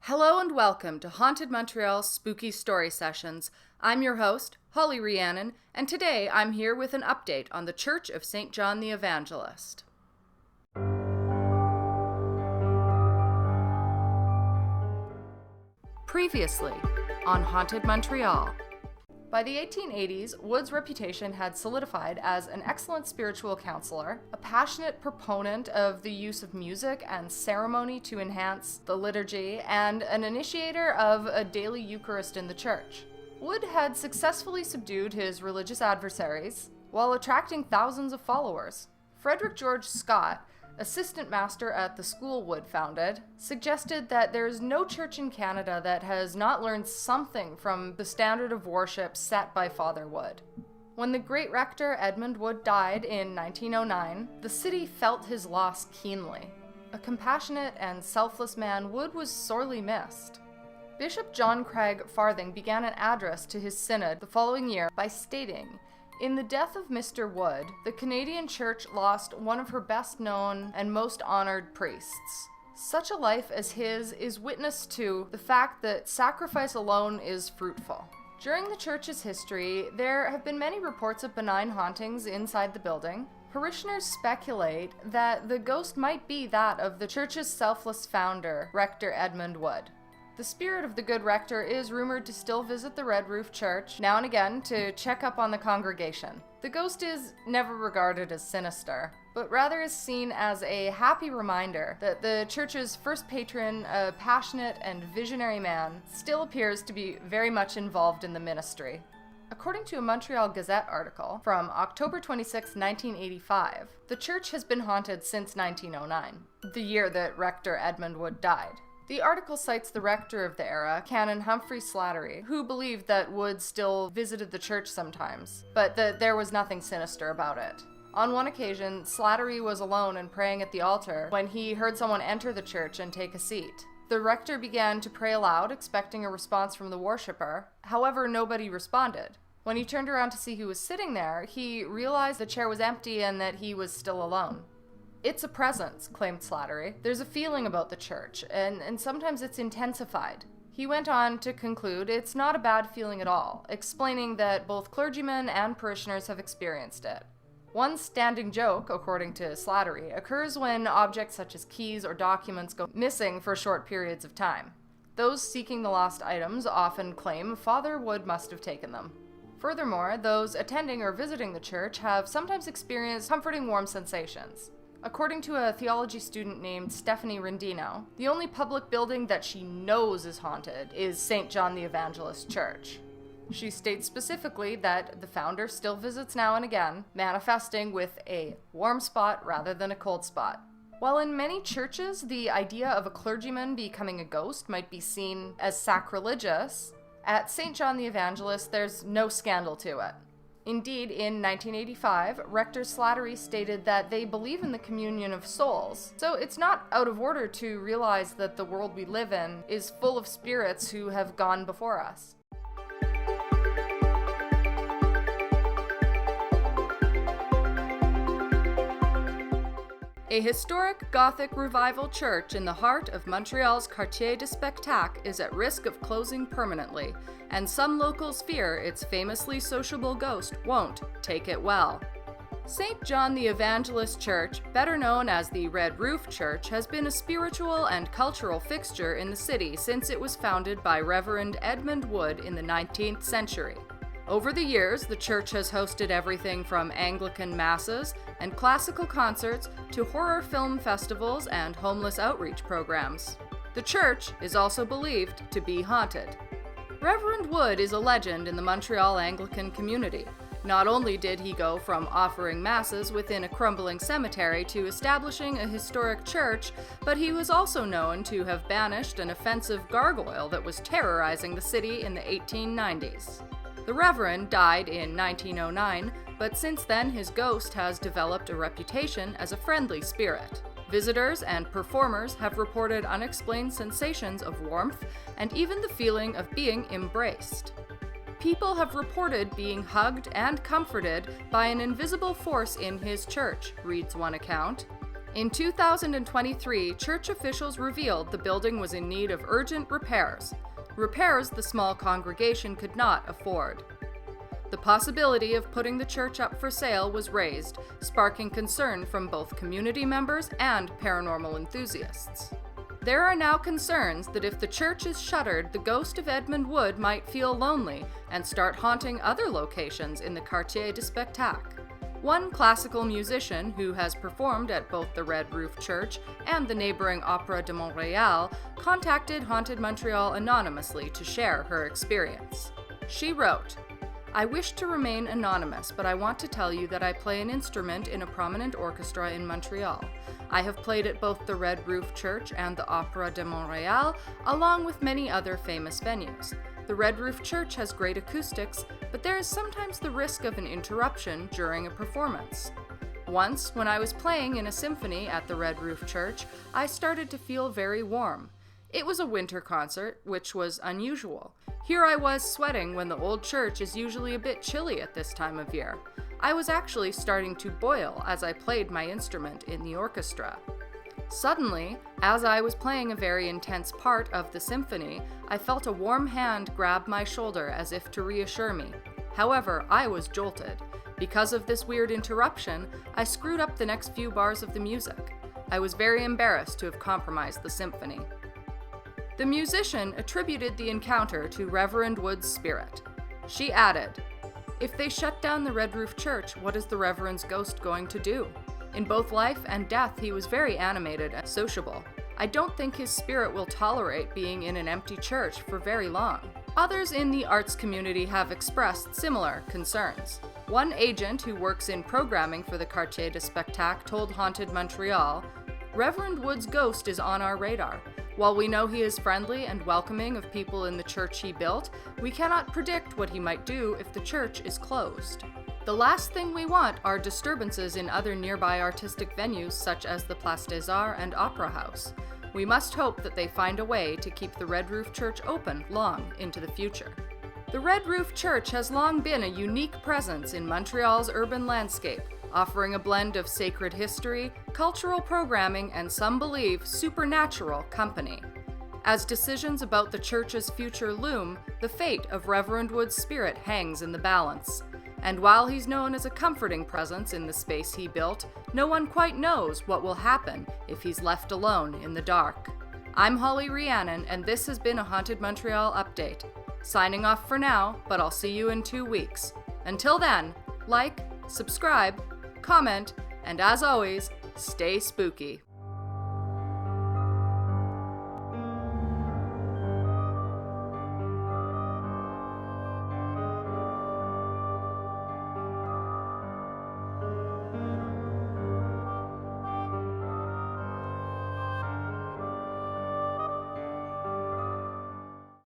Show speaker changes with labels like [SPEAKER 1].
[SPEAKER 1] Hello and welcome to Haunted Montreal Spooky Story Sessions. I'm your host, Holly Rhiannon, and today I'm here with an update on the Church of St. John the Evangelist. Previously on Haunted Montreal. By the 1880s, Wood's reputation had solidified as an excellent spiritual counselor, a passionate proponent of the use of music and ceremony to enhance the liturgy, and an initiator of a daily Eucharist in the church. Wood had successfully subdued his religious adversaries while attracting thousands of followers. Frederick George Scott, assistant master at the school Wood founded, suggested that there is no church in Canada that has not learned something from the standard of worship set by Father Wood. When the great rector Edmund Wood died in 1909, the city felt his loss keenly. A compassionate and selfless man, Wood was sorely missed. Bishop John Craig Farthing began an address to his synod the following year by stating, "In the death of Mr. Wood, the Canadian Church lost one of her best-known and most honored priests. Such a life as his is witness to the fact that sacrifice alone is fruitful." During the church's history, there have been many reports of benign hauntings inside the building. Parishioners speculate that the ghost might be that of the church's selfless founder, Rector Edmund Wood. The spirit of the good rector is rumored to still visit the Red Roof Church now and again to check up on the congregation. The ghost is never regarded as sinister, but rather is seen as a happy reminder that the church's first patron, a passionate and visionary man, still appears to be very much involved in the ministry. According to a Montreal Gazette article from October 26, 1985, the church has been haunted since 1909, the year that Rector Edmund Wood died. The article cites the rector of the era, Canon Humphrey Slattery, who believed that Wood still visited the church sometimes, but that there was nothing sinister about it. On one occasion, Slattery was alone and praying at the altar when he heard someone enter the church and take a seat. The rector began to pray aloud, expecting a response from the worshipper. However, nobody responded. When he turned around to see who was sitting there, he realized the chair was empty and that he was still alone. "It's a presence," claimed Slattery. "There's a feeling about the church, and sometimes it's intensified." He went on to conclude it's not a bad feeling at all, explaining that both clergymen and parishioners have experienced it. One standing joke, according to Slattery, occurs when objects such as keys or documents go missing for short periods of time. Those seeking the lost items often claim Father Wood must have taken them. Furthermore, those attending or visiting the church have sometimes experienced comforting warm sensations. According to a theology student named Stephanie Rendino, the only public building that she knows is haunted is St. John the Evangelist Church. She states specifically that the founder still visits now and again, manifesting with a warm spot rather than a cold spot. While in many churches the idea of a clergyman becoming a ghost might be seen as sacrilegious, at St. John the Evangelist there's no scandal to it. Indeed, in 1985, Rector Slattery stated that they believe in the communion of souls, so it's not out of order to realize that the world we live in is full of spirits who have gone before us. A historic Gothic revival church in the heart of Montreal's Quartier du Spectacle is at risk of closing permanently, and some locals fear its famously sociable ghost won't take it well. St. John the Evangelist Church, better known as the Red Roof Church, has been a spiritual and cultural fixture in the city since it was founded by Reverend Edmund Wood in the 19th century. Over the years, the church has hosted everything from Anglican masses and classical concerts to horror film festivals and homeless outreach programs. The church is also believed to be haunted. Reverend Wood is a legend in the Montreal Anglican community. Not only did he go from offering masses within a crumbling cemetery to establishing a historic church, but he was also known to have banished an offensive gargoyle that was terrorizing the city in the 1890s. The Reverend died in 1909, but since then his ghost has developed a reputation as a friendly spirit. Visitors and performers have reported unexplained sensations of warmth and even the feeling of being embraced. People have reported being hugged and comforted by an invisible force in his church, reads one account. In 2023, church officials revealed the building was in need of urgent repairs. Repairs the small congregation could not afford. The possibility of putting the church up for sale was raised, sparking concern from both community members and paranormal enthusiasts. There are now concerns that if the church is shuttered, the ghost of Edmund Wood might feel lonely and start haunting other locations in the Quartier du Spectacle. One classical musician who has performed at both the Red Roof Church and the neighboring Opera de Montreal contacted Haunted Montreal anonymously to share her experience. She wrote, "I wish to remain anonymous, but I want to tell you that I play an instrument in a prominent orchestra in Montreal. I have played at both the Red Roof Church and the Opera de Montreal, along with many other famous venues. The Red Roof Church has great acoustics, but there is sometimes the risk of an interruption during a performance. Once, when I was playing in a symphony at the Red Roof Church, I started to feel very warm. It was a winter concert, which was unusual. Here I was sweating when the old church is usually a bit chilly at this time of year. I was actually starting to boil as I played my instrument in the orchestra. Suddenly, as I was playing a very intense part of the symphony, I felt a warm hand grab my shoulder as if to reassure me. However, I was jolted. Because of this weird interruption, I screwed up the next few bars of the music. I was very embarrassed to have compromised the symphony." The musician attributed the encounter to Reverend Wood's spirit. She added, "If they shut down the Red Roof Church, what is the Reverend's ghost going to do? In both life and death, he was very animated and sociable. I don't think his spirit will tolerate being in an empty church for very long." Others in the arts community have expressed similar concerns. One agent who works in programming for the Quartier du Spectacle told Haunted Montreal, "Reverend Wood's ghost is on our radar. While we know he is friendly and welcoming of people in the church he built, we cannot predict what he might do if the church is closed. The last thing we want are disturbances in other nearby artistic venues such as the Place des Arts and Opera House. We must hope that they find a way to keep the Red Roof Church open long into the future." The Red Roof Church has long been a unique presence in Montreal's urban landscape, offering a blend of sacred history, cultural programming, and some believe supernatural company. As decisions about the church's future loom, the fate of Reverend Wood's spirit hangs in the balance. And while he's known as a comforting presence in the space he built, no one quite knows what will happen if he's left alone in the dark. I'm Holly Rhiannon, and this has been a Haunted Montreal update. Signing off for now, but I'll see you in 2 weeks. Until then, like, subscribe, comment, and as always, stay spooky.